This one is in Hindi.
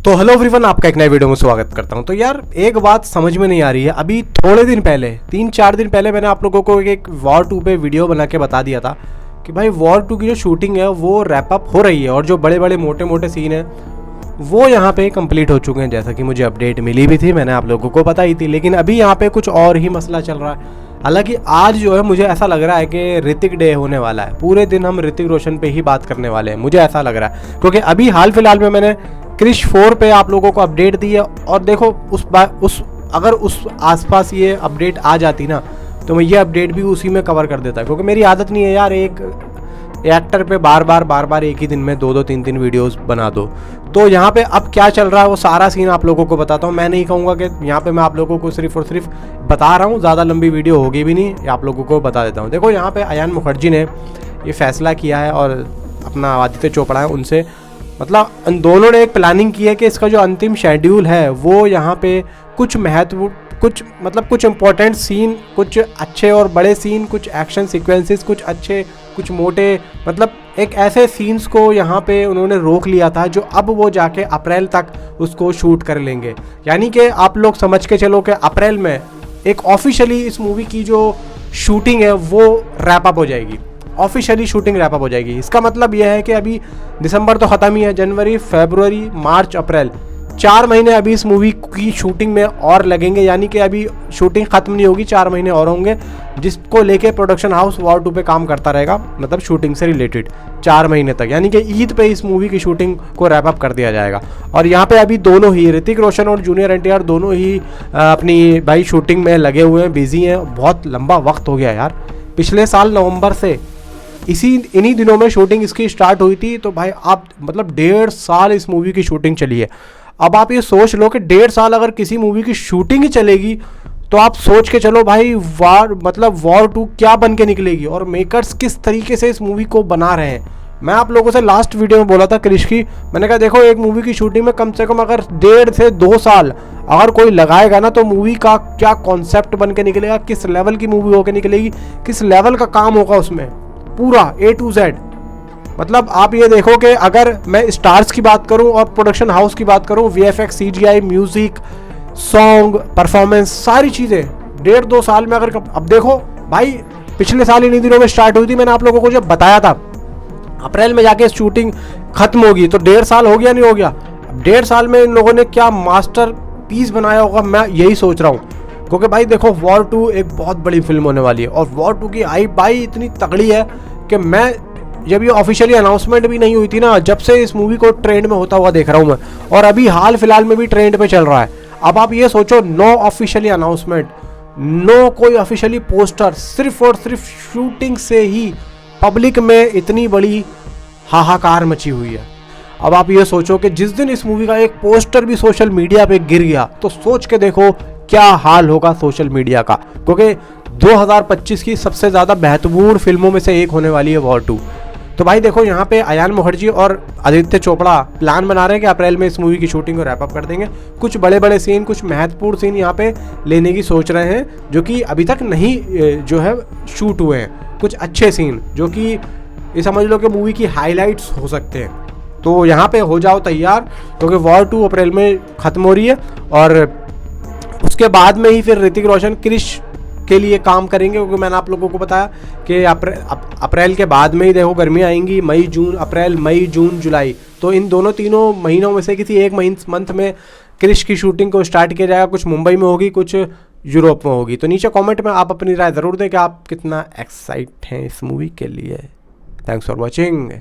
तो हेलो एवरीवन, आपका एक नए वीडियो में स्वागत करता हूं। तो यार एक बात समझ में नहीं आ रही है। अभी थोड़े दिन पहले 3-4 दिन पहले मैंने आप लोगों को एक वॉर 2 पे वीडियो बना के बता दिया था कि भाई वॉर 2 की जो शूटिंग है वो रैप अप हो रही है और जो बड़े बड़े मोटे मोटे सीन हैं वो यहाँ पे कंप्लीट हो चुके हैं, जैसा कि मुझे अपडेट मिली भी थी, मैंने आप लोगों को बताई थी। लेकिन अभी यहाँ पे कुछ और ही मसला चल रहा है। हालांकि आज जो है मुझे ऐसा लग रहा है कि ऋतिक डे होने वाला है। पूरे दिन हम ऋतिक रोशन पे ही बात करने वाले हैं, मुझे ऐसा लग रहा है, क्योंकि अभी हाल फिलहाल में मैंने क्रिश 4 पे आप लोगों को अपडेट दी है। और देखो अगर उस आसपास ये अपडेट आ जाती ना तो मैं ये अपडेट भी उसी में कवर कर देता, क्योंकि मेरी आदत नहीं है यार एक एक्टर पे बार बार एक ही दिन में 2-2 3-3 वीडियोस बना दो। तो यहाँ पे अब क्या चल रहा है वो सारा सीन आप लोगों को बताता हूँ। मैं नहीं कहूँगा कि यहाँ पे मैं आप लोगों को सिर्फ और सिर्फ बता रहा हूँ, ज़्यादा लंबी वीडियो होगी भी नहीं, आप लोगों को बता देता हूँ। देखो यहाँ पे अयान मुखर्जी ने ये फैसला किया है और अपना आदित्य चोपड़ा है उनसे, मतलब उन दोनों ने एक प्लानिंग की है कि इसका जो अंतिम शेड्यूल है वो यहाँ पे कुछ कुछ इंपॉर्टेंट सीन, कुछ अच्छे और बड़े सीन, कुछ एक्शन सीक्वेंसेस, कुछ अच्छे कुछ मोटे, मतलब एक ऐसे सीन्स को यहाँ पे उन्होंने रोक लिया था जो अब वो जाके अप्रैल तक उसको शूट कर लेंगे। यानी कि आप लोग समझ के चलो कि अप्रैल में एक ऑफिशियली इस मूवी की जो शूटिंग है वो रैप अप हो जाएगी, ऑफिशियली शूटिंग रैप अप हो जाएगी। इसका मतलब यह है कि अभी दिसंबर तो ख़त्म ही है, जनवरी, फरवरी, मार्च, अप्रैल, 4 महीने अभी इस मूवी की शूटिंग में और लगेंगे। यानी कि अभी शूटिंग ख़त्म नहीं होगी, 4 महीने और होंगे, जिसको लेके प्रोडक्शन हाउस वॉर 2 पे काम करता रहेगा, मतलब शूटिंग से रिलेटेड 4 महीने तक। यानी कि ईद पे इस मूवी की शूटिंग को रैप अप कर दिया जाएगा। और यहाँ पे अभी दोनों ही ऋतिक रोशन और जूनियर NTR दोनों ही अपनी भाई शूटिंग में लगे हुए हैं, बिजी हैं। बहुत लंबा वक्त हो गया यार, पिछले साल नवंबर से इन्हीं दिनों में शूटिंग इसकी स्टार्ट हुई थी। तो भाई आप मतलब 1.5 साल इस मूवी की शूटिंग चली है। अब आप ये सोच लो कि 1.5 साल अगर किसी मूवी की शूटिंग ही चलेगी तो आप सोच के चलो भाई वॉर 2 क्या बन के निकलेगी और मेकर्स किस तरीके से इस मूवी को बना रहे हैं। मैं आप लोगों से लास्ट वीडियो में बोला था क्रिश की, मैंने कहा देखो एक मूवी की शूटिंग में कम से कम अगर 1.5 से 2 साल अगर कोई लगाएगा ना तो मूवी का क्या कॉन्सेप्ट बन के निकलेगा, किस लेवल की मूवी होकर निकलेगी, किस लेवल का काम होगा उसमें पूरा A to Z। मतलब आप ये देखो कि अगर मैं स्टार्स की बात करूं और प्रोडक्शन हाउस की बात करूं, VFX, CGI, music, song, performance, सारी चीज़ें 1.5-2 साल में अगर अब देखो भाई पिछले साल इन्हीं दिनों में स्टार्ट हुई थी। मैंने आप लोगों को जब बताया था अप्रैल में जाके शूटिंग खत्म होगी, तो 1.5 साल हो गया नहीं हो गया। 1.5 साल में इन लोगों ने क्या मास्टर पीस बनाया होगा, मैं यही सोच रहा हूँ। क्योंकि भाई देखो वॉर 2 एक बहुत बड़ी फिल्म होने वाली है और वॉर 2 की हाइप भाई इतनी तगड़ी है कि मैं जब ये ऑफिशियली अनाउंसमेंट भी नहीं हुई थी ना, जब से इस मूवी को ट्रेंड में होता हुआ देख रहा हूँ मैं, और अभी हाल फिलहाल में भी ट्रेंड पे चल रहा है। अब आप ये सोचो, नो ऑफिशियली अनाउंसमेंट, नो कोई ऑफिशियली पोस्टर, सिर्फ और सिर्फ शूटिंग से ही पब्लिक में इतनी बड़ी हाहाकार मची हुई है। अब आप ये सोचो कि जिस दिन इस मूवी का एक पोस्टर भी सोशल मीडिया पे गिर गया तो सोच के देखो क्या हाल होगा सोशल मीडिया का, क्योंकि 2025 की सबसे ज़्यादा महत्वपूर्ण फिल्मों में से एक होने वाली है वॉर 2। तो भाई देखो यहाँ पे अयान मुखर्जी और आदित्य चोपड़ा प्लान बना रहे हैं कि अप्रैल में इस मूवी की शूटिंग को रैप अप कर देंगे। कुछ बड़े बड़े सीन, कुछ महत्वपूर्ण सीन यहाँ पे लेने की सोच रहे हैं जो कि अभी तक नहीं जो है शूट हुए हैं। कुछ अच्छे सीन जो कि ये समझ लो कि मूवी की हाईलाइट्स हो सकते हैं। तो यहाँ पे हो जाओ तैयार, क्योंकि वॉर 2 अप्रैल में ख़त्म हो रही है और उसके बाद में ही फिर ऋतिक रोशन क्रिश के लिए काम करेंगे। क्योंकि मैंने आप लोगों को बताया कि अप्रैल के बाद में ही देखो गर्मियाँ आएंगी, अप्रैल, मई, जून, जुलाई। तो इन तीनों महीनों में से किसी एक मंथ में क्रिश की शूटिंग को स्टार्ट किया जाएगा। कुछ मुंबई में होगी, कुछ यूरोप में होगी। तो नीचे कमेंट में आप अपनी राय ज़रूर दें कि आप कितना एक्साइट हैं इस मूवी के लिए। Thanks for watching.